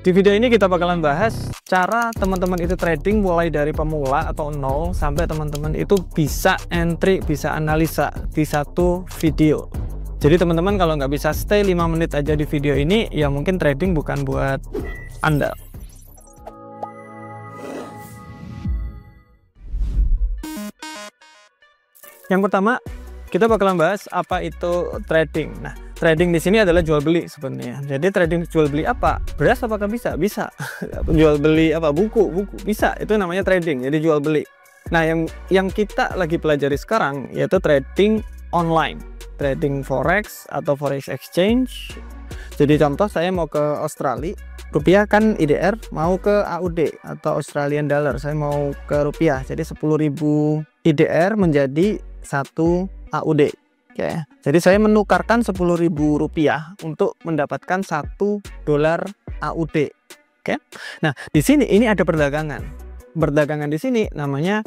Di video ini kita bakalan bahas cara teman-teman itu trading mulai dari pemula atau nol sampai teman-teman itu bisa entry, bisa analisa di satu video. Jadi teman-teman kalau nggak bisa stay 5 menit aja di video ini, ya mungkin trading bukan buat Anda. Yang pertama, kita bakalan bahas apa itu trading. Nah, trading di sini adalah jual beli sebenarnya. Jadi trading jual beli apa? Beras apakah bisa? Bisa. Jual beli apa? Buku bisa. Itu namanya trading. Jadi jual beli. Nah, yang kita lagi pelajari sekarang yaitu trading online, trading forex atau forex exchange. Jadi contoh saya mau ke Australia, rupiah kan IDR, mau ke AUD atau Australian dollar, saya mau ke rupiah. Jadi 10.000 IDR menjadi 1 AUD. Oke. Jadi saya menukarkan 10.000 rupiah untuk mendapatkan 1 dolar AUD. Oke. Nah, di sini ini ada perdagangan. Perdagangan di sini namanya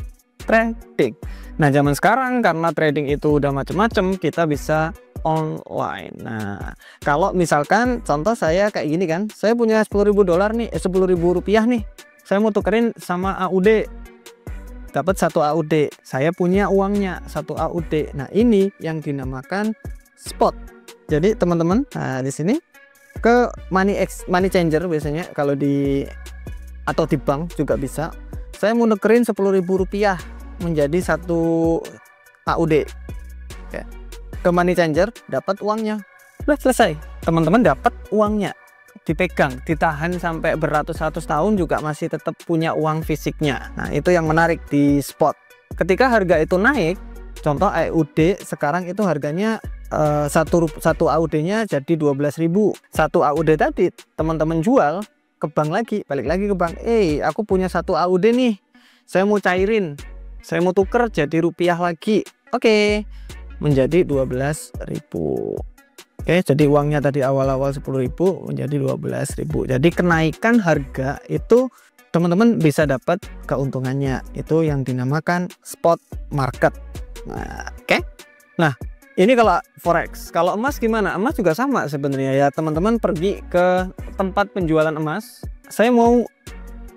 trading. Nah, zaman sekarang karena trading itu udah macam-macam, kita bisa online. Nah, kalau misalkan contoh saya kayak gini kan, saya punya 10.000 dolar nih, 10.000 rupiah nih. Saya mau tukerin sama AUD. Dapat 1 AUD, saya punya uangnya 1 AUD. Nah, ini yang dinamakan spot. Jadi teman-teman, nah di sini ke money changer biasanya kalau di atau di bank juga bisa. Saya mau nukerin 10.000 rupiah menjadi 1 AUD. Oke. Ke money changer dapat uangnya. Udah selesai. Teman-teman dapat uangnya. Dipegang, ditahan sampai beratus-ratus tahun juga masih tetap punya uang fisiknya. Nah, itu yang menarik di spot. Ketika harga itu naik, contoh AUD sekarang itu harganya satu AUD-nya jadi 12.000. 1 AUD tadi teman-teman jual ke bank lagi, balik lagi ke bank. Aku punya 1 AUD nih. Saya mau cairin. Saya mau tuker jadi rupiah lagi. Oke. Menjadi 12.000. Oke, jadi uangnya tadi awal-awal 10.000 menjadi 12.000. Jadi kenaikan harga itu teman-teman bisa dapat keuntungannya. Itu yang dinamakan spot market. Nah, oke. Nah, ini kalau forex. Kalau emas gimana? Emas juga sama sebenarnya ya. Teman-teman pergi ke tempat penjualan emas. Saya mau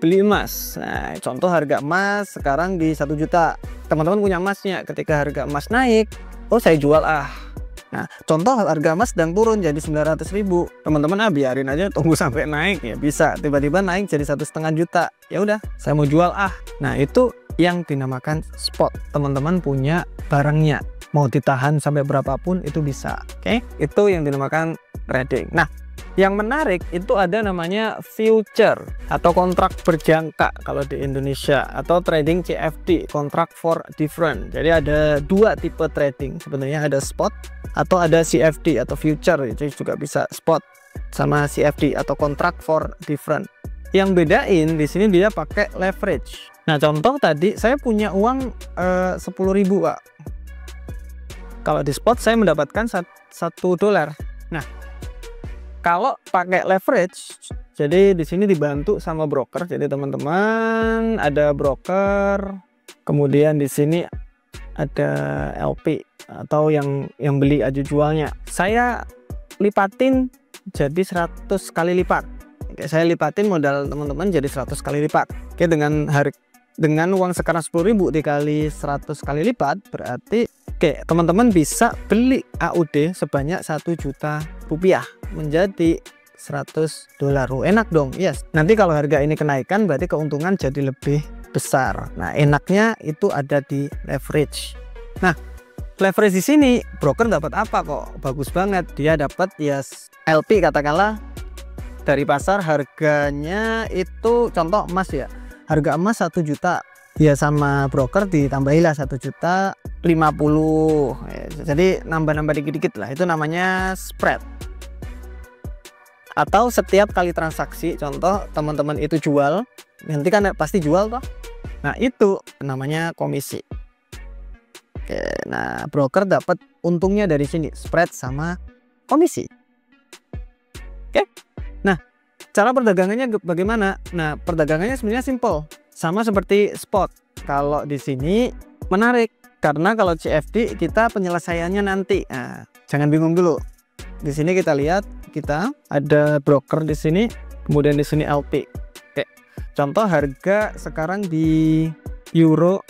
beli emas. Nah, contoh harga emas sekarang di 1 juta. Teman-teman punya emasnya. Ketika harga emas naik, saya jual Nah, contoh harga emas sedang turun jadi 900.000. Teman-teman biarin aja, tunggu sampai naik ya bisa. Tiba-tiba naik jadi 1,5 juta. Ya udah, saya mau jual Nah, itu yang dinamakan spot. Teman-teman punya barangnya, mau ditahan sampai berapapun itu bisa. Oke, itu yang dinamakan trading. Nah, yang menarik itu ada namanya future atau kontrak berjangka kalau di Indonesia, atau trading CFD, contract for different. Jadi ada 2 tipe trading sebenarnya, ada spot atau ada CFD atau future. Jadi juga bisa spot sama CFD atau contract for different. Yang bedain di sini dia pakai leverage. Nah, contoh tadi saya punya uang 10.000, Pak. Kalau di spot saya mendapatkan 1 dolar. Nah, kalau pakai leverage, jadi di sini dibantu sama broker. Jadi teman-teman ada broker, kemudian di sini ada LP atau yang beli aja jualnya. Saya lipatin jadi 100 kali lipat. Oke, saya lipatin modal teman-teman jadi 100 kali lipat. Oke, dengan uang sekarang 10.000 dikali 100 kali lipat berarti teman-teman bisa beli AUD sebanyak 1 juta rupiah menjadi 100 dolar. Enak dong. Yes. Nanti kalau harga ini kenaikan berarti keuntungan jadi lebih besar. Nah, enaknya itu ada di leverage. Nah, leverage di sini broker dapat apa kok? Bagus banget. Dia dapat LP katakanlah dari pasar harganya itu contoh emas ya. Harga emas 1 juta. Ya sama broker ditambahilah 1.050.000. Jadi nambah-nambah dikit-dikit lah. Itu namanya spread. Atau setiap kali transaksi, contoh teman-teman itu jual, nanti kan pasti jual toh. Nah, itu namanya komisi. Oke, nah broker dapat untungnya dari sini, spread sama komisi. Oke. Nah, cara perdagangannya bagaimana? Nah, perdagangannya sebenarnya simple. Sama seperti spot. Kalau di sini menarik karena kalau CFD kita penyelesaiannya nanti. Nah, jangan bingung dulu. Di sini kita lihat, kita ada broker di sini. kemudian di sini LP. Oke, contoh harga sekarang di euro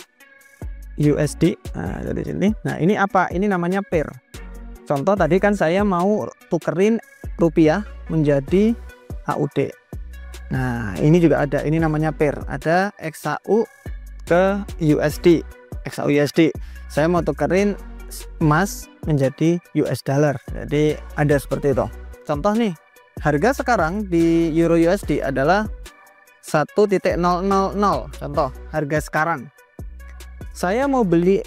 USD. Nah, dari sini. Nah, ini apa? Ini namanya pair. Contoh tadi kan saya mau tukerin rupiah menjadi AUD. Nah, ini juga ada. Ini namanya pair. Ada XAU ke USD. XAU USD. Saya mau tukerin emas menjadi US dollar. Jadi ada seperti itu. Contoh nih, harga sekarang di euro USD adalah 1.000. Contoh harga sekarang. Saya mau beli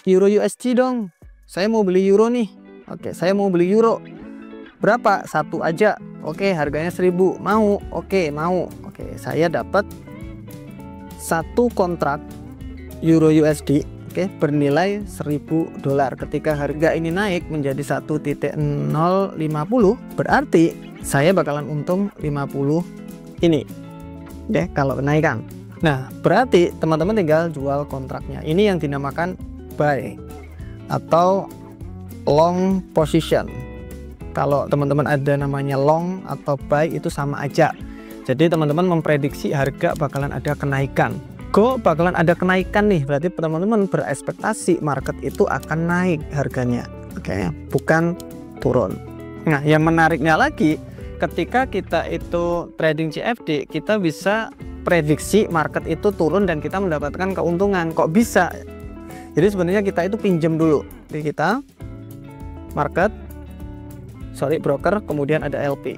euro USD dong. Saya mau beli euro nih. Oke, saya mau beli euro. Berapa? Satu aja. Oke, harganya 1000. Mau? Oke, mau. Oke, saya dapat satu kontrak euro USD, oke, bernilai $1000. Ketika harga ini naik menjadi 1.050, berarti saya bakalan untung 50 ini. Deh, kalau kenaikan. Nah, berarti teman-teman tinggal jual kontraknya. Ini yang dinamakan buy atau long position. Kalau teman-teman ada namanya long atau buy itu sama aja. Jadi teman-teman memprediksi harga bakalan ada kenaikan. Bakalan ada kenaikan nih, berarti teman-teman berekspektasi market itu akan naik harganya. Oke, bukan turun. Nah, yang menariknya lagi, ketika kita itu trading CFD, kita bisa prediksi market itu turun dan kita mendapatkan keuntungan. Kok bisa? Jadi sebenarnya kita itu pinjam dulu. Jadi kita broker, kemudian ada LP.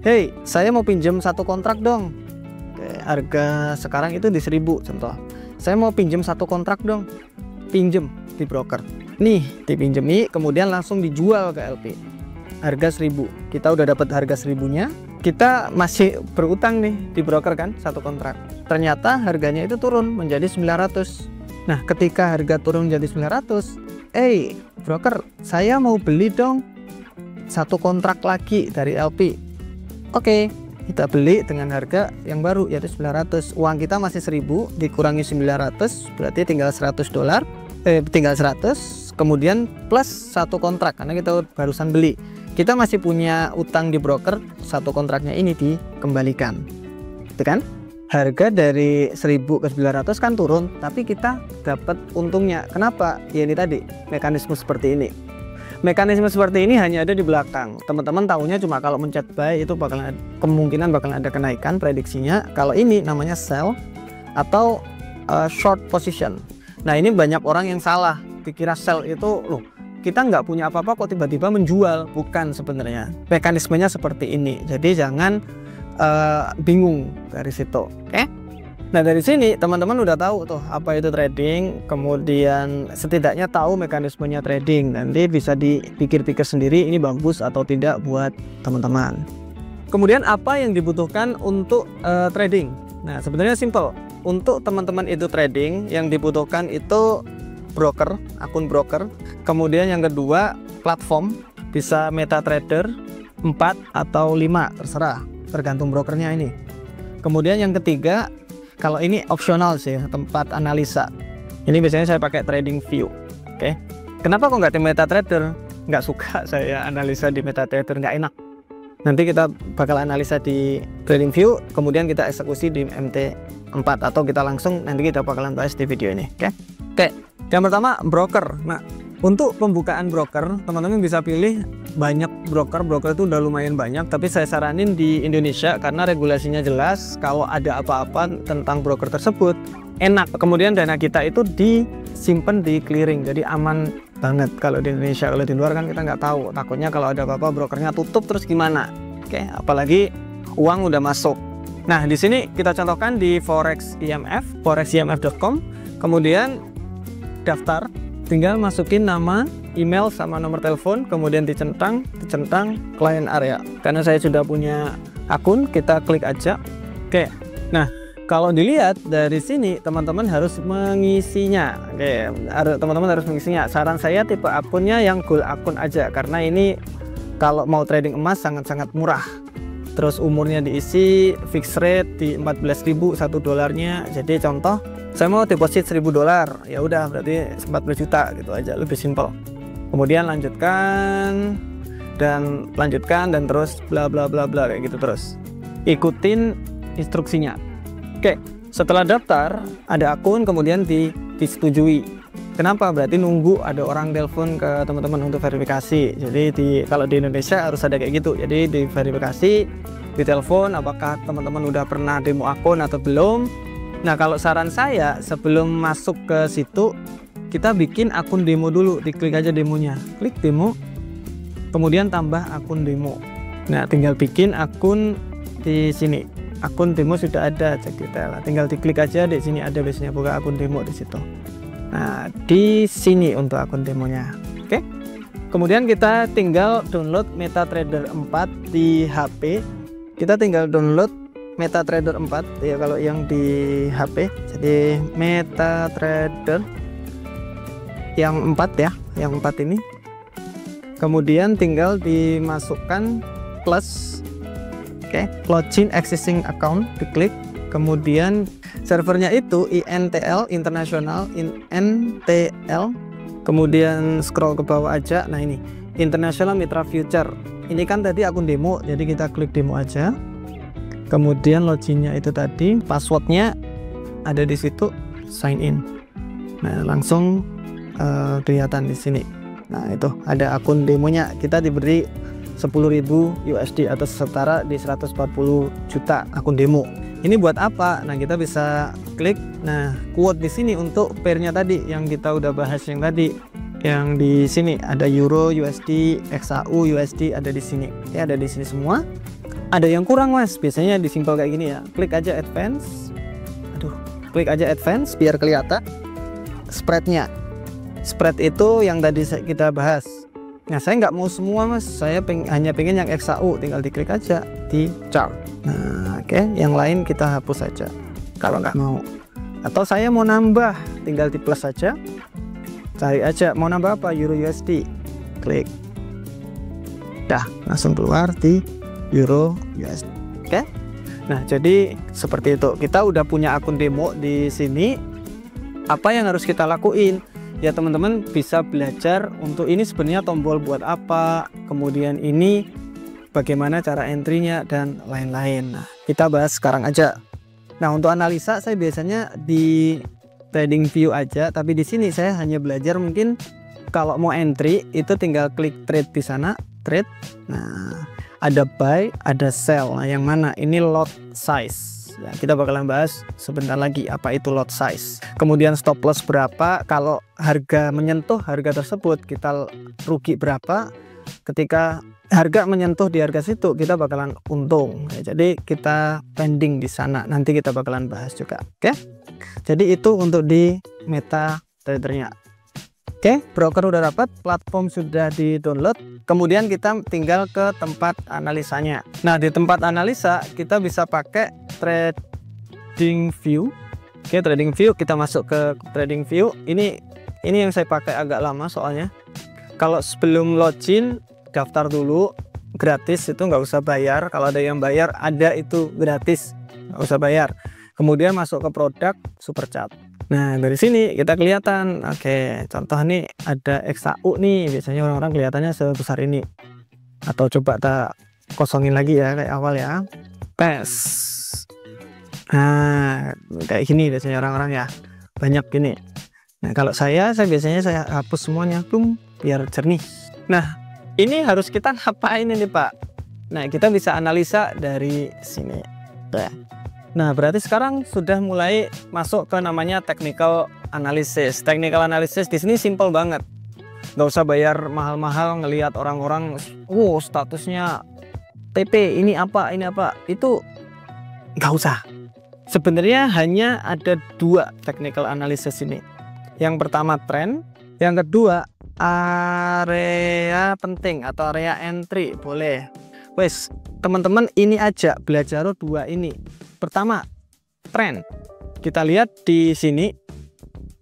Hey, saya mau pinjam satu kontrak dong. Oke, harga sekarang itu di 1000 contoh. Saya mau pinjam satu kontrak dong. Pinjam di broker. Nih, dipinjemi kemudian langsung dijual ke LP. Harga 1000. Kita udah dapat harga 1000-nya. Kita masih berutang nih di broker kan satu kontrak. Ternyata harganya itu turun menjadi 900. Nah, ketika harga turun menjadi 900, broker, saya mau beli dong satu kontrak lagi dari LP. Oke, kita beli dengan harga yang baru yaitu 900. Uang kita masih 1000 dikurangi 900 berarti tinggal $100. Tinggal 100, kemudian plus satu kontrak karena kita barusan beli. Kita masih punya utang di broker, satu kontraknya ini dikembalikan. Itu kan? Harga dari 1000 ke 900 kan turun, tapi kita dapat untungnya. Kenapa? Ya ini tadi, mekanisme seperti ini. Mekanisme seperti ini hanya ada di belakang. Teman-teman tahunya cuma kalau mencet buy itu kemungkinan bakalan ada kenaikan prediksinya. Kalau ini namanya sell atau short position. Nah, ini banyak orang yang salah. Dikira sell itu loh, kita nggak punya apa-apa kok tiba-tiba menjual. Bukan sebenarnya. Mekanismenya seperti ini. Jadi jangan bingung dari situ. Oke? Nah, dari sini teman-teman udah tahu tuh apa itu trading, kemudian setidaknya tahu mekanismenya trading. Nanti bisa dipikir-pikir sendiri ini bagus atau tidak buat teman-teman. Kemudian apa yang dibutuhkan untuk trading? Nah, sebenarnya simple. Untuk teman-teman itu trading, yang dibutuhkan itu broker, akun broker. Kemudian yang kedua, platform, bisa MetaTrader 4 atau 5, terserah, tergantung brokernya ini. Kemudian yang ketiga, kalau ini opsional sih, tempat analisa. Ini biasanya saya pakai TradingView. Oke. Kenapa kok nggak di MetaTrader? Nggak suka saya analisa di MetaTrader, nggak enak. Nanti kita bakal analisa di TradingView, kemudian kita eksekusi di MT4 atau kita langsung nanti kita bakalan bahas di video ini. Oke. Yang pertama broker. Nah, untuk pembukaan broker, teman-teman bisa pilih banyak broker itu udah lumayan banyak, tapi saya saranin di Indonesia karena regulasinya jelas. Kalau ada apa-apa tentang broker tersebut enak, kemudian dana kita itu disimpan di clearing, jadi aman banget kalau di Indonesia. Kalau di luar kan kita nggak tahu, takutnya kalau ada apa-apa brokernya tutup terus gimana. Oke, apalagi uang udah masuk. Nah, di sini kita contohkan di Forex IMF, foreximf.com, kemudian daftar, tinggal masukin nama, email sama nomor telepon, kemudian dicentang client area. Karena saya sudah punya akun, kita klik aja. Oke. Nah, kalau dilihat dari sini teman-teman harus mengisinya. Oke, teman-teman harus mengisinya. Saran saya tipe akunnya yang gold akun aja karena ini kalau mau trading emas sangat-sangat murah. Terus umurnya diisi, fixed rate di 14.000 $1-nya. Jadi contoh, saya mau deposit $1000, ya udah berarti 14 juta gitu aja, lebih simpel. Kemudian lanjutkan dan lanjutkan, dan terus bla bla bla bla kayak gitu terus. Ikutin instruksinya. Oke, setelah daftar ada akun, kemudian disetujui. Kenapa? Berarti nunggu ada orang telepon ke teman-teman untuk verifikasi. Jadi kalau di Indonesia harus ada kayak gitu. Jadi diverifikasi, ditelepon apakah teman-teman udah pernah demo akun atau belum. Nah, kalau saran saya sebelum masuk ke situ, kita bikin akun demo dulu. Diklik aja demonya, klik demo, kemudian tambah akun demo. Nah, tinggal bikin akun di sini. Akun demo sudah ada, cek detail. Tinggal diklik aja, di sini ada biasanya buka akun demo di situ. Nah, di sini untuk akun demonya. Oke. Kemudian kita tinggal download MetaTrader 4 di HP. Kita tinggal download MetaTrader 4 ya kalau yang di HP. Jadi MetaTrader yang 4 ya, yang 4 ini. Kemudian tinggal dimasukkan plus. Oke, login existing account, diklik. Kemudian servernya itu INTL International, INTL. Kemudian scroll ke bawah aja. Nah, ini International Mitra Future. Ini kan tadi akun demo, jadi kita klik demo aja. Kemudian loginnya itu tadi, passwordnya ada di situ, sign in. Nah, langsung kelihatan di sini. Nah, itu ada akun demonya. Kita diberi 10.000 USD atau setara di 140 juta akun demo. Ini buat apa? Nah, kita bisa klik. Nah, quote di sini untuk pairnya tadi yang kita udah bahas yang tadi. Yang di sini ada Euro, USD, XAU, USD ada di sini. Ya, ada di sini semua. Ada yang kurang, Mas. Biasanya disimpel kayak gini ya. Klik aja advance. Aduh, klik aja advance biar kelihatan spreadnya. Spread itu yang tadi kita bahas. Nah, saya nggak mau semua, Mas. Saya hanya pengen yang XAU. Tinggal diklik aja di chart. Nah, oke. Yang lain kita hapus saja kalau nggak mau. Atau saya mau nambah, tinggal di plus saja. Cari aja mau nambah apa, Euro USD. Klik. Dah, langsung keluar di Euro USD. Oke. Nah, jadi seperti itu. Kita udah punya akun demo di sini. Apa yang harus kita lakuin? Ya, teman-teman bisa belajar untuk ini sebenarnya tombol buat apa, kemudian ini bagaimana cara entry-nya dan lain-lain. Nah, kita bahas sekarang aja. Nah, untuk analisa saya biasanya di TradingView aja, tapi di sini saya hanya belajar mungkin kalau mau entry itu tinggal klik trade di sana, trade. Nah, ada buy, ada sell. Nah, yang mana? Ini lot size. Nah, kita bakalan bahas sebentar lagi apa itu lot size. Kemudian stop loss berapa, kalau harga menyentuh harga tersebut kita rugi berapa, ketika harga menyentuh di harga situ kita bakalan untung ya, jadi kita pending di sana, nanti kita bakalan bahas juga. Oke, jadi itu untuk di MetaTrader-nya. Oke, broker udah dapat, platform sudah di download, kemudian kita tinggal ke tempat analisanya. Nah, di tempat analisa kita bisa pakai TradingView. Oke, TradingView, kita masuk ke TradingView. Ini yang saya pakai agak lama soalnya. Kalau sebelum login daftar dulu, gratis, itu nggak usah bayar. Kalau ada yang bayar, ada itu gratis, nggak usah bayar. Kemudian masuk ke produk super chat. Nah, dari sini kita kelihatan. Oke, contoh nih ada XAU nih, biasanya orang-orang kelihatannya sebesar ini. Atau coba tak kosongin lagi ya kayak awal ya. Pes. Nah, kayak gini biasanya orang-orang ya, banyak gini. Nah, kalau saya biasanya saya hapus semuanya, biar jernih. Nah, ini harus kita ngapain ini, Pak? Nah, kita bisa analisa dari sini. Nah, berarti sekarang sudah mulai masuk ke namanya technical analysis. Technical analysis di sini simple banget. Nggak usah bayar mahal-mahal ngelihat orang-orang, statusnya TP, ini apa, itu nggak usah. Sebenarnya hanya ada dua technical analysis ini. Yang pertama trend, yang kedua area penting atau area entry, boleh. Wes, teman-teman ini aja belajar dua ini. Pertama, trend. Kita lihat di sini,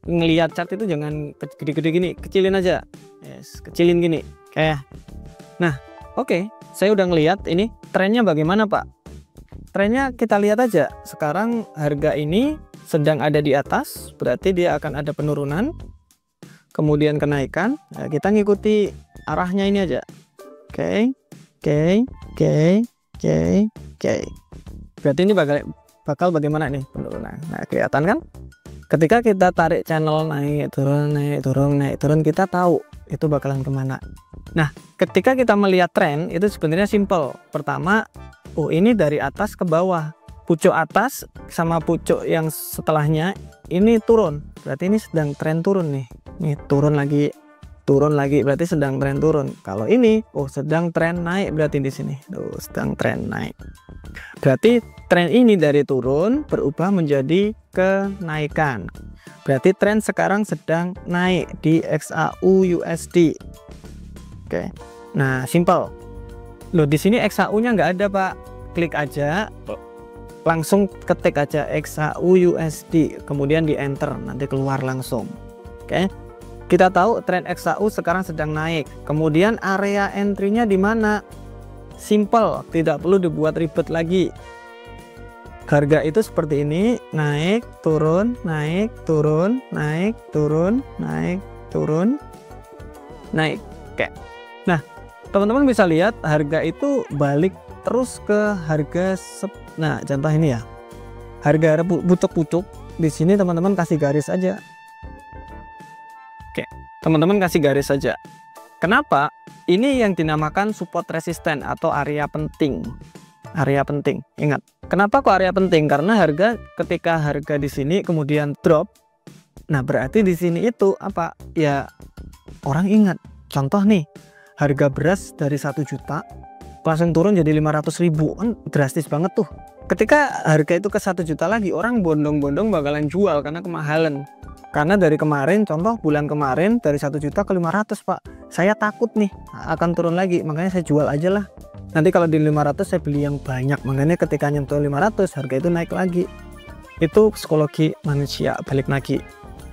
ngelihat chart itu jangan gede-gede gini, kecilin aja. Yes, kecilin gini. Nah, oke, saya udah ngelihat ini trennya bagaimana, Pak. Trennya kita lihat aja. Sekarang harga ini sedang ada di atas, berarti dia akan ada penurunan, kemudian kenaikan. Nah, kita ngikuti arahnya ini aja. Oke, oke, oke, oke, oke. Berarti ini bakal bagaimana nih penurunan? Nah, kelihatan kan? Ketika kita tarik channel naik turun naik turun naik turun, kita tahu itu bakalan kemana. Nah, ketika kita melihat tren itu sebenarnya simple. Pertama, oh ini dari atas ke bawah, pucuk atas sama pucuk yang setelahnya ini turun, berarti ini sedang tren turun nih. Nih turun lagi, berarti sedang tren turun. Kalau ini, oh sedang tren naik, berarti di sini, oh sedang tren naik. Berarti tren ini dari turun berubah menjadi kenaikan. Berarti tren sekarang sedang naik di XAU USD. Oke. Nah, simple. Loh, di sini XAU-nya nggak ada, Pak. Klik aja, langsung ketik aja XAU USD, kemudian di enter, nanti keluar langsung. Oke. Kita tahu tren XAU sekarang sedang naik. Kemudian area entry-nya di mana? Simple, tidak perlu dibuat ribet lagi. Harga itu seperti ini, naik, turun, naik, turun, naik, turun, naik, turun, naik. Oke. Nah, teman-teman bisa lihat harga itu balik terus ke harga nah, contoh ini ya. Harga pucuk-pucuk di sini teman-teman kasih garis aja. Oke, teman-teman kasih garis saja. Kenapa? Ini yang dinamakan support resisten atau area penting. Area penting. Ingat, kenapa kok area penting? Karena ketika harga di sini kemudian drop, nah berarti di sini itu apa? Ya orang ingat. Contoh nih, harga beras dari 1 juta langsung turun jadi 500.000, kan drastis banget tuh. Ketika harga itu ke 1 juta lagi, orang bondong-bondong bakalan jual karena kemahalan. Karena dari kemarin, contoh bulan kemarin dari 1 juta ke 500, Pak. Saya takut nih akan turun lagi, makanya saya jual aja lah. Nanti kalau di 500 saya beli yang banyak, makanya ketika nyentuh 500 harga itu naik lagi. Itu psikologi manusia, balik lagi.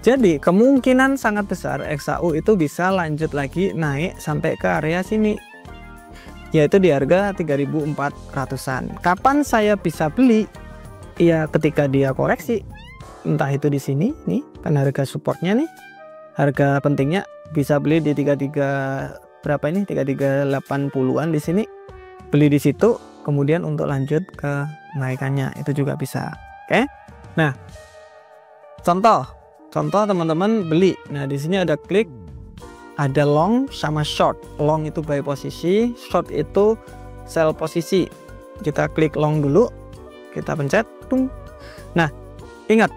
Jadi kemungkinan sangat besar XAU itu bisa lanjut lagi naik sampai ke area sini, yaitu di harga 3.400-an. Kapan saya bisa beli? Ya ketika dia koreksi. Entah itu di sini nih, kan harga supportnya nih, harga pentingnya bisa beli di 33 berapa ini, 3380-an di sini, beli di situ, kemudian untuk lanjut ke naikannya itu juga bisa. Oke. Nah, contoh teman-teman beli. Nah, di sini ada klik, ada long sama short. Long itu buy posisi, short itu sell posisi. Kita klik long dulu, kita pencet, tung. Nah, ingat,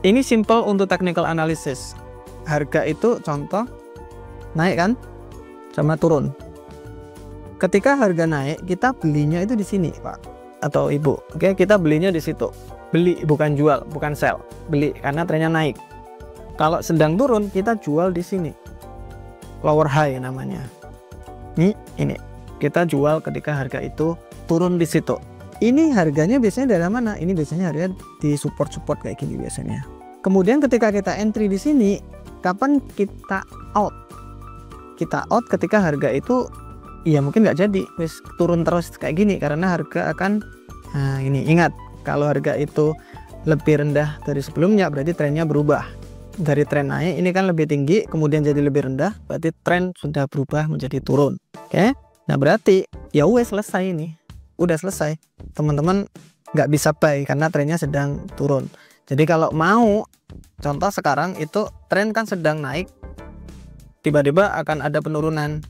ini simple untuk technical analysis. Harga itu contoh naik kan sama turun. Ketika harga naik, kita belinya itu di sini, Pak atau Ibu. Oke, kita belinya di situ. Beli, bukan jual, bukan sell. Beli karena trennya naik. Kalau sedang turun, kita jual di sini. Lower high namanya. Ini kita jual ketika harga itu turun di situ. Ini harganya biasanya dari mana? Ini biasanya harga di support kayak gini biasanya. Kemudian ketika kita entry di sini, kapan kita out? Kita out ketika harga itu ya mungkin nggak jadi, wis turun terus kayak gini karena harga akan ini. Ingat, kalau harga itu lebih rendah dari sebelumnya berarti trennya berubah. Dari tren naik ini kan lebih tinggi, kemudian jadi lebih rendah, berarti tren sudah berubah menjadi turun. Oke? Nah berarti ya wes selesai ini. Udah selesai, teman-teman nggak bisa buy karena trennya sedang turun. Jadi kalau mau, contoh sekarang itu tren kan sedang naik, tiba-tiba akan ada penurunan,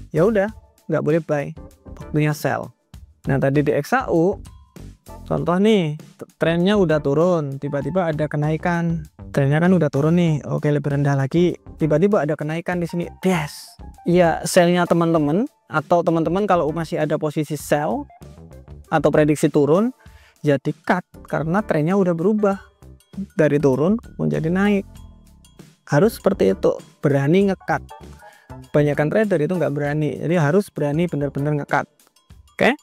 ya udah nggak boleh buy, waktunya sell. Nah tadi di XAU, contoh nih trennya udah turun, tiba-tiba ada kenaikan, trennya kan udah turun nih, oke lebih rendah lagi, tiba-tiba ada kenaikan di sini, yes, ya sellnya teman-teman atau teman-teman kalau masih ada posisi sell atau prediksi turun, jadi cut karena trennya udah berubah dari turun menjadi naik. Harus seperti itu, berani ngecut. Kebanyakan trader itu nggak berani, jadi harus berani benar-benar ngecut. Oke?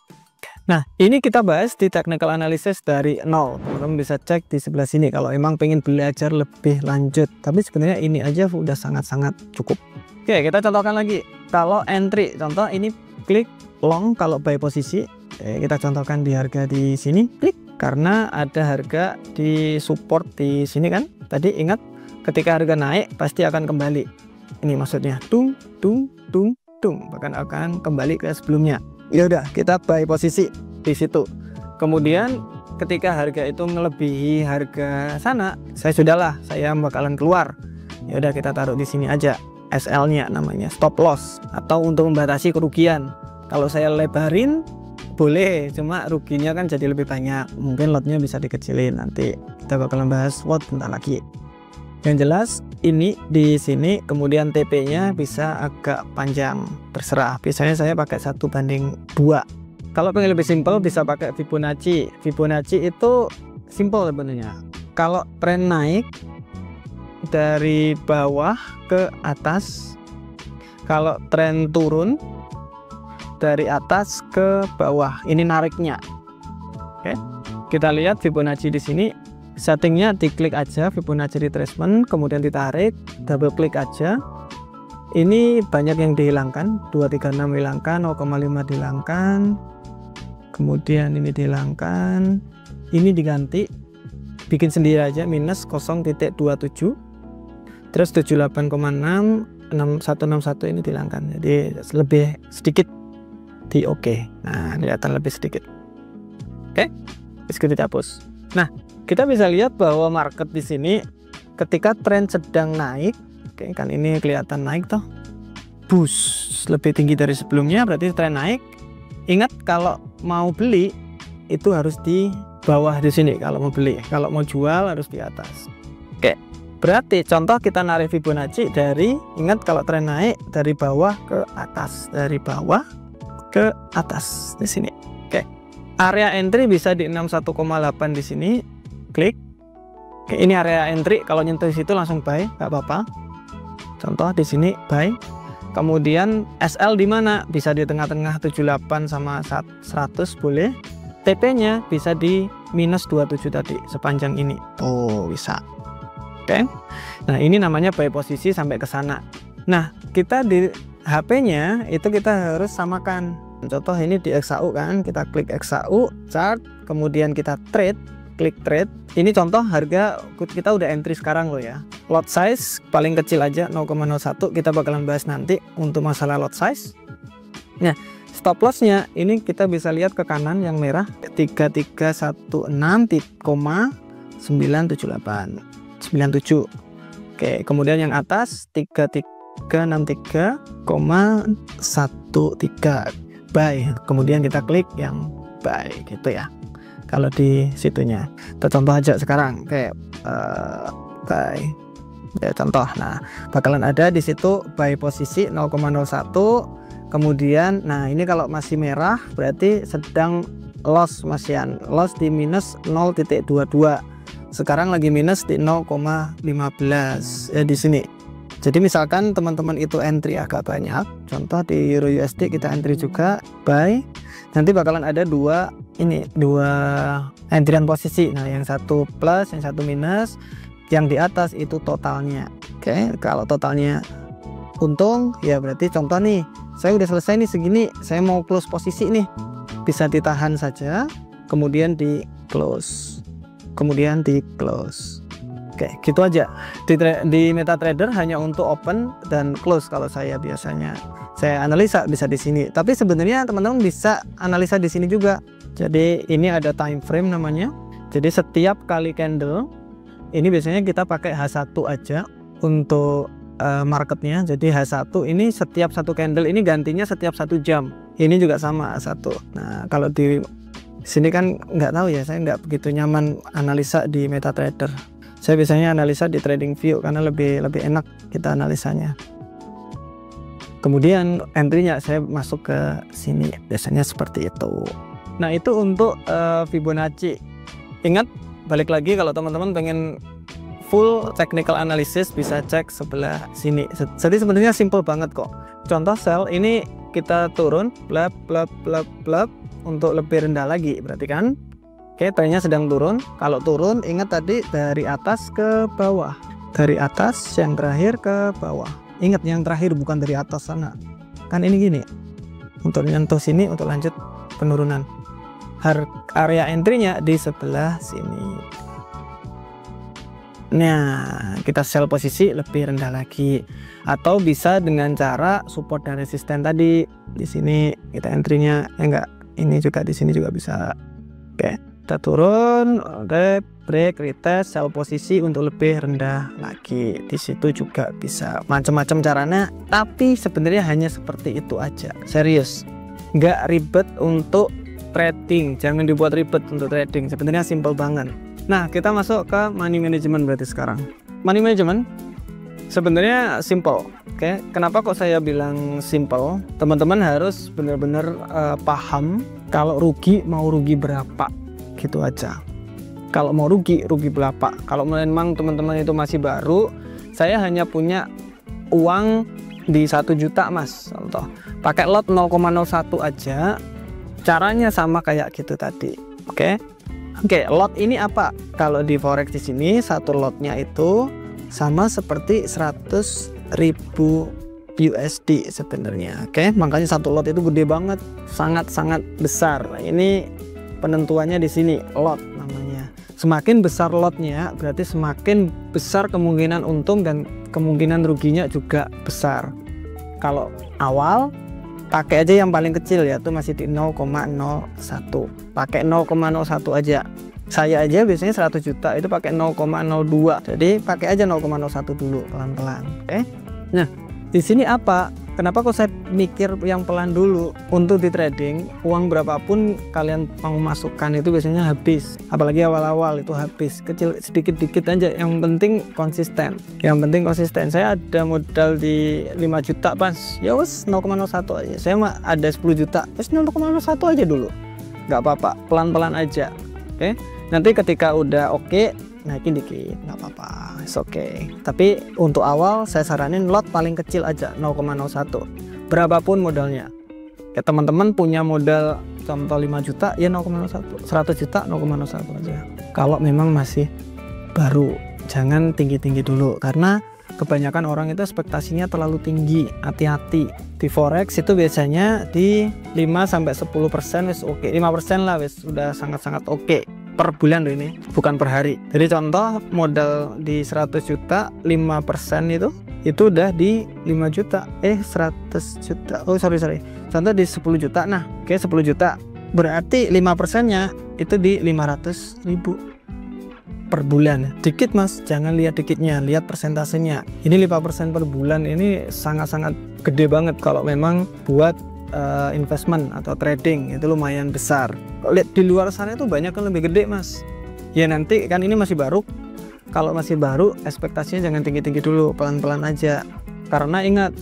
Nah, ini kita bahas di technical analysis dari nol. Teman-teman bisa cek di sebelah sini kalau emang pengen belajar lebih lanjut. Tapi sebenarnya ini aja udah sangat-sangat cukup. Oke, kita contohkan lagi. Kalau entry, contoh ini klik long kalau buy posisi. Kita contohkan di harga di sini, klik karena ada harga di support di sini kan. Tadi ingat ketika harga naik pasti akan kembali. Ini maksudnya tung tung tung bahkan akan kembali ke sebelumnya. Ya udah, kita buy posisi di situ. Kemudian ketika harga itu melebihi harga sana, saya bakalan keluar. Ya udah, kita taruh di sini aja. SL-nya namanya stop loss, atau untuk membatasi kerugian. Kalau saya lebarin boleh, cuma ruginya kan jadi lebih banyak. Mungkin lotnya bisa dikecilin. Nanti kita bakalan bahas lot bentar lagi. Yang jelas ini di sini, kemudian TP-nya bisa agak panjang, terserah. Biasanya saya pakai 1:2. Kalau pengen lebih simpel bisa pakai Fibonacci. Fibonacci itu simpel sebenarnya. Kalau tren naik dari bawah ke atas, kalau tren turun dari atas ke bawah, ini nariknya. Oke, kita lihat Fibonacci di sini. Settingnya diklik aja Fibonacci retracement, kemudian ditarik, double klik aja. Ini banyak yang dihilangkan, 236 hilangkan, 0,5 dihilangkan, kemudian ini dihilangkan, ini diganti, bikin sendiri aja, minus 0,27, terus 78,6, 161 ini dihilangkan, jadi lebih sedikit di oke. Nah, kelihatan lebih sedikit. Oke, bisa dihapus. Nah, kita bisa lihat bahwa market di sini ketika tren sedang naik, oke, kan ini kelihatan naik toh, boost lebih tinggi dari sebelumnya, berarti tren naik. Ingat, kalau mau beli itu harus di bawah di sini kalau mau beli, kalau mau jual harus di atas. Oke, berarti contoh kita narik Fibonacci dari, ingat kalau tren naik dari bawah ke atas, dari bawah ke atas di sini. Oke, area entry bisa di 61,8 di sini. Klik. Oke, ini area entry, kalau nyentuh situ langsung buy, nggak apa-apa. Contoh di sini buy. Kemudian SL di mana? Bisa di tengah-tengah 78 sama 100 boleh. TP-nya bisa di minus 27 tadi, sepanjang ini. Oh, bisa. Oke. Nah, ini namanya buy posisi sampai ke sana. Nah, kita di HP-nya itu kita harus samakan. Contoh ini di XAU kan, kita klik XAU chart, kemudian kita trade, klik trade. Ini contoh harga kita udah entry sekarang loh ya. Lot size paling kecil aja 0,01, kita bakalan bahas nanti untuk masalah lot size. Nah, stop lossnya ini kita bisa lihat ke kanan yang merah 3316,978 Oke, kemudian yang atas 3363,13 buy. Kemudian kita klik yang buy gitu ya. Kalau di situnya, kita contoh aja sekarang kayak buy ya, contoh. Nah, bakalan ada di situ buy posisi 0,01. Kemudian, nah ini kalau masih merah berarti sedang loss, masian loss di minus 0,22. Sekarang lagi minus di 0,15 ya di sini. Jadi misalkan teman-teman itu entry agak banyak, contoh di Euro USD kita entry juga buy, nanti bakalan ada dua entryan posisi. Nah, yang satu plus, yang satu minus, yang di atas itu totalnya. Oke, kalau totalnya untung ya berarti contoh nih, saya udah selesai nih segini, saya mau close posisi nih, bisa ditahan saja, kemudian di close, kemudian di close. Oke, gitu aja. Di MetaTrader hanya untuk open dan close. Kalau saya biasanya saya analisa bisa di sini. Tapi sebenarnya teman-teman bisa analisa di sini juga. Jadi ini ada time frame namanya. Jadi setiap kali candle ini biasanya kita pakai H1 aja untuk marketnya. Jadi H1 ini setiap satu candle ini gantinya setiap 1 jam. Ini juga sama H1. Nah, kalau di sini kan nggak tahu ya, saya nggak begitu nyaman analisa di MetaTrader. Saya biasanya analisa di TradingView karena lebih enak kita analisanya. Kemudian entry-nya saya masuk ke sini, biasanya seperti itu. Nah, itu untuk Fibonacci. Ingat, balik lagi kalau teman-teman pengen full technical analysis bisa cek sebelah sini. Jadi sebenarnya simple banget kok. Contoh sell ini kita turun blab untuk lebih rendah lagi, berarti kan? Oke, trennya sedang turun. Kalau turun, ingat tadi dari atas ke bawah. Dari atas yang terakhir ke bawah. Ingat yang terakhir bukan dari atas sana. Kan ini gini. Untuk nyentuh sini untuk lanjut penurunan. Area entry-nya di sebelah sini. Nah, kita sell posisi lebih rendah lagi, atau bisa dengan cara support dan resisten tadi. Di sini kita entry-nya enggak, ini juga di sini juga bisa. Oke, kita turun, break, retest, sell posisi untuk lebih rendah lagi. Di situ juga bisa macam-macam caranya, tapi sebenarnya hanya seperti itu aja. Serius, nggak ribet untuk trading, jangan dibuat ribet untuk trading. Sebenarnya simple banget. Nah, kita masuk ke money management berarti sekarang. Money management sebenarnya simple. Oke, kenapa kok saya bilang simple? Teman-teman harus benar-benar paham kalau rugi mau rugi berapa, gitu aja. Kalau mau rugi berapa. Kalau memang teman-teman itu masih baru, saya hanya punya uang di 1 juta mas, contoh pakai lot 0,01 aja, caranya sama kayak gitu tadi. Oke, lot ini apa? Kalau di forex di sini satu lotnya itu sama seperti 100.000 USD sebenarnya. Oke, makanya satu lot itu gede banget, sangat-sangat besar. Ini penentuannya di sini, lot namanya. Semakin besar lotnya berarti semakin besar kemungkinan untung dan kemungkinan ruginya juga besar. Kalau awal pakai aja yang paling kecil, ya tuh masih di 0,01, pakai 0,01 aja. Saya aja biasanya 100 juta itu pakai 0,02, jadi pakai aja 0,01 dulu pelan-pelan. Oke, nah di sini apa, kenapa kok saya mikir yang pelan dulu? Untuk di trading, uang berapapun kalian mau masukkan itu biasanya habis, apalagi awal-awal itu habis, kecil sedikit-dikit aja, yang penting konsisten. Saya ada modal di 5 juta pas, ya wes 0,01 aja. Saya mah ada 10 juta, terus 0,01 aja dulu, nggak apa-apa, pelan-pelan aja. Oke, nanti ketika udah oke, naikin dikit, nggak apa-apa, it's okay. Tapi untuk awal saya saranin lot paling kecil aja 0,01, berapapun modalnya. Ya teman-teman punya modal contoh 5 juta ya 0,01, 100 juta 0,01 aja. Kalau memang masih baru, jangan tinggi-tinggi dulu, karena kebanyakan orang itu ekspektasinya terlalu tinggi. Hati-hati, di forex itu biasanya di 5-10% wis oke, 5% lah wis udah sangat-sangat oke. Per bulan loh ini, bukan per hari. Jadi contoh modal di 100 juta 5% itu udah di 5 juta 100 juta, oh sorry contoh di 10 juta. Nah oke, 10 juta berarti 5%-nya itu di 500.000 per bulan. Dikit mas, jangan lihat dikitnya, lihat persentasenya. Ini 5% per bulan, ini sangat-sangat gede banget. Kalau memang buat investment atau trading itu lumayan besar. Lihat di luar sana itu banyak kan lebih gede mas. Ya nanti kan ini masih baru. Kalau masih baru, ekspektasinya jangan tinggi-tinggi dulu, pelan-pelan aja. Karena ingat,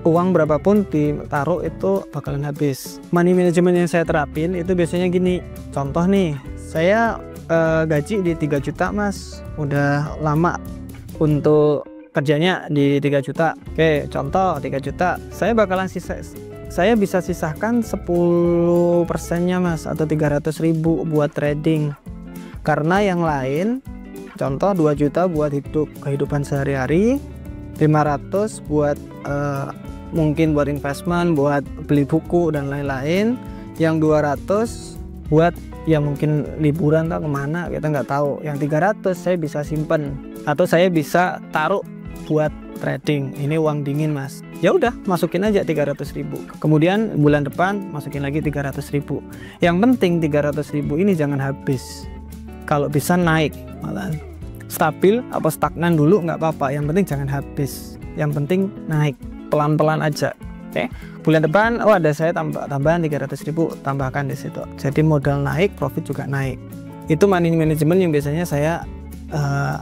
uang berapapun ditaruh itu bakalan habis. Money management yang saya terapin itu biasanya gini. Contoh nih, saya gaji di 3 juta mas, udah lama untuk kerjanya di 3 juta. Oke, contoh 3 juta, saya bisa sisahkan 10%-nya mas, atau 300.000 buat trading. Karena yang lain, contoh 2 juta buat kehidupan sehari-hari, 500 buat mungkin buat investment, buat beli buku dan lain-lain, yang 200 buat ya mungkin liburan atau kemana kita nggak tahu, yang 300 saya bisa simpen atau saya bisa taruh buat trading. Ini uang dingin mas, ya udah masukin aja 300.000, kemudian bulan depan masukin lagi 300.000. Yang penting 300.000 ini jangan habis, kalau bisa naik, malah stabil apa stagnan dulu nggak apa-apa, yang penting jangan habis, yang penting naik pelan-pelan aja. Oke, bulan depan ada saya tambahan 300.000, tambahkan di situ, jadi modal naik, profit juga naik. Itu money management yang biasanya saya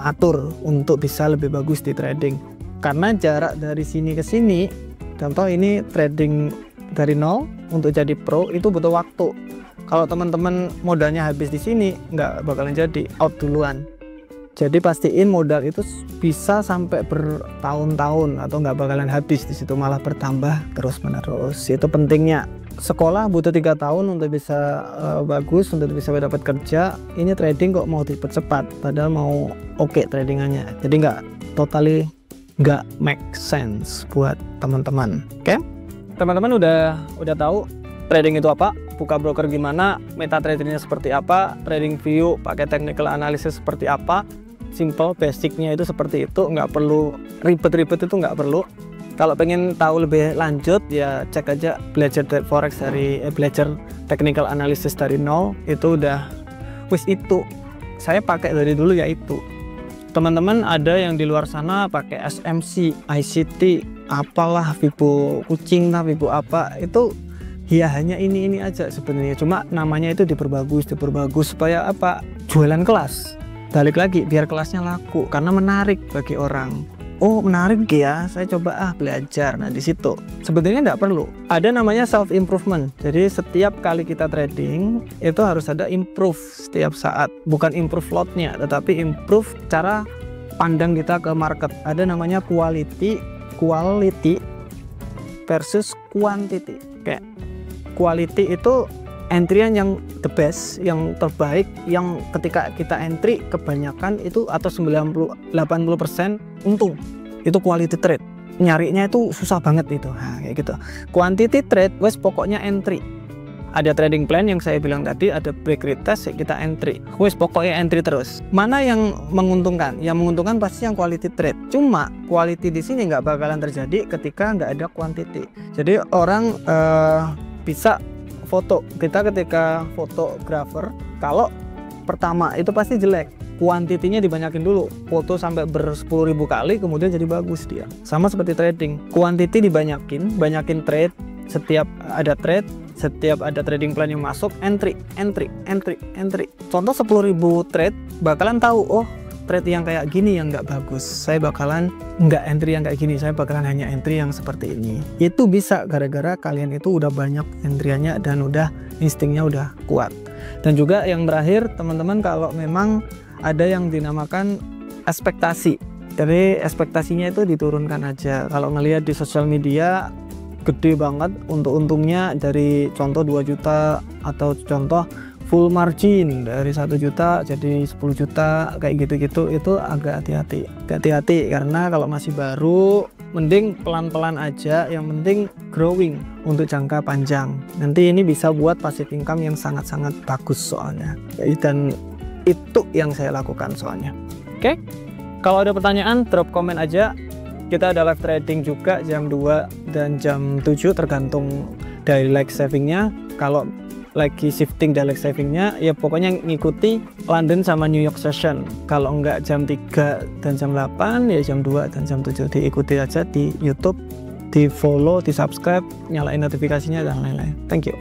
atur untuk bisa lebih bagus di trading. Karena jarak dari sini ke sini, contoh ini trading dari nol untuk jadi pro itu butuh waktu. Kalau teman-teman modalnya habis di sini, nggak bakalan jadi, out duluan. Jadi pastiin modal itu bisa sampai bertahun-tahun atau nggak bakalan habis di situ, malah bertambah terus-menerus. Itu pentingnya. Sekolah butuh 3 tahun untuk bisa bagus, untuk bisa dapat kerja. Ini trading kok mau dipercepat, padahal mau oke tradingannya. Jadi nggak make sense buat teman-teman. Oke, teman-teman udah tahu trading itu apa, buka broker gimana, meta tradingnya seperti apa, trading view pakai technical analysis seperti apa. simple, basicnya itu seperti itu, nggak perlu ribet-ribet, itu nggak perlu. Kalau pengen tahu lebih lanjut ya cek aja belajar forex dari belajar technical analysis dari nol, itu udah wis, itu saya pakai dari dulu ya itu. Teman-teman ada yang di luar sana pakai SMC, ICT, apalah, Vibo kucing lah, Vibo apa, itu ya hanya ini aja sebenarnya, cuma namanya itu diperbagus supaya apa, jualan kelas. Balik lagi biar kelasnya laku karena menarik bagi orang. Oh menarik ya, saya coba belajar. Nah di situ sebenarnya nggak perlu ada namanya self improvement. Jadi setiap kali kita trading itu harus ada improve setiap saat, bukan improve lotnya tetapi improve cara pandang kita ke market. Ada namanya quality versus quantity. Kayak quality itu entryan yang the best, yang terbaik, yang ketika kita entry kebanyakan itu atau 90-80% untung. Itu quality trade. Nyarinya itu susah banget itu. Nah, kayak gitu. Quantity trade wes pokoknya entry. Ada trading plan yang saya bilang tadi, ada break retest, kita entry. Wes pokoknya entry terus. Mana yang menguntungkan? Yang menguntungkan pasti yang quality trade. Cuma quality di sini nggak bakalan terjadi ketika nggak ada quantity. Jadi orang bisa foto, kita ketika fotografer kalau pertama itu pasti jelek, kuantitinya dibanyakin dulu, foto sampai ber10.000 kali kemudian jadi bagus dia. Sama seperti trading, kuantiti banyakin trade, setiap ada trade, setiap ada trading plan yang masuk, entry. Contoh 10.000 trade bakalan tahu, oh trade yang kayak gini yang nggak bagus, saya bakalan nggak entry yang kayak gini, saya bakalan hanya entry yang seperti ini. Itu bisa gara-gara kalian itu udah banyak entrynya dan udah instingnya udah kuat. Dan juga yang terakhir teman-teman, kalau memang ada yang dinamakan ekspektasi, jadi ekspektasinya itu diturunkan aja. Kalau ngelihat di sosial media gede banget untuk untungnya, dari contoh 2 juta atau contoh full margin dari 1 juta jadi 10 juta kayak gitu-gitu, itu agak hati-hati karena kalau masih baru mending pelan-pelan aja, yang penting growing untuk jangka panjang. Nanti ini bisa buat passive income yang sangat-sangat bagus soalnya, dan itu yang saya lakukan soalnya. Oke, kalau ada pertanyaan drop komen aja. Kita ada live trading juga jam 2 dan jam 7 tergantung dari leg savingnya. Kalau lagi shifting dari leg savingnya ya pokoknya ngikuti London sama New York session. Kalau enggak jam 3 dan jam 8 ya jam 2 dan jam 7, diikuti aja di YouTube, di follow, di subscribe, nyalain notifikasinya dan lain-lain. Thank you.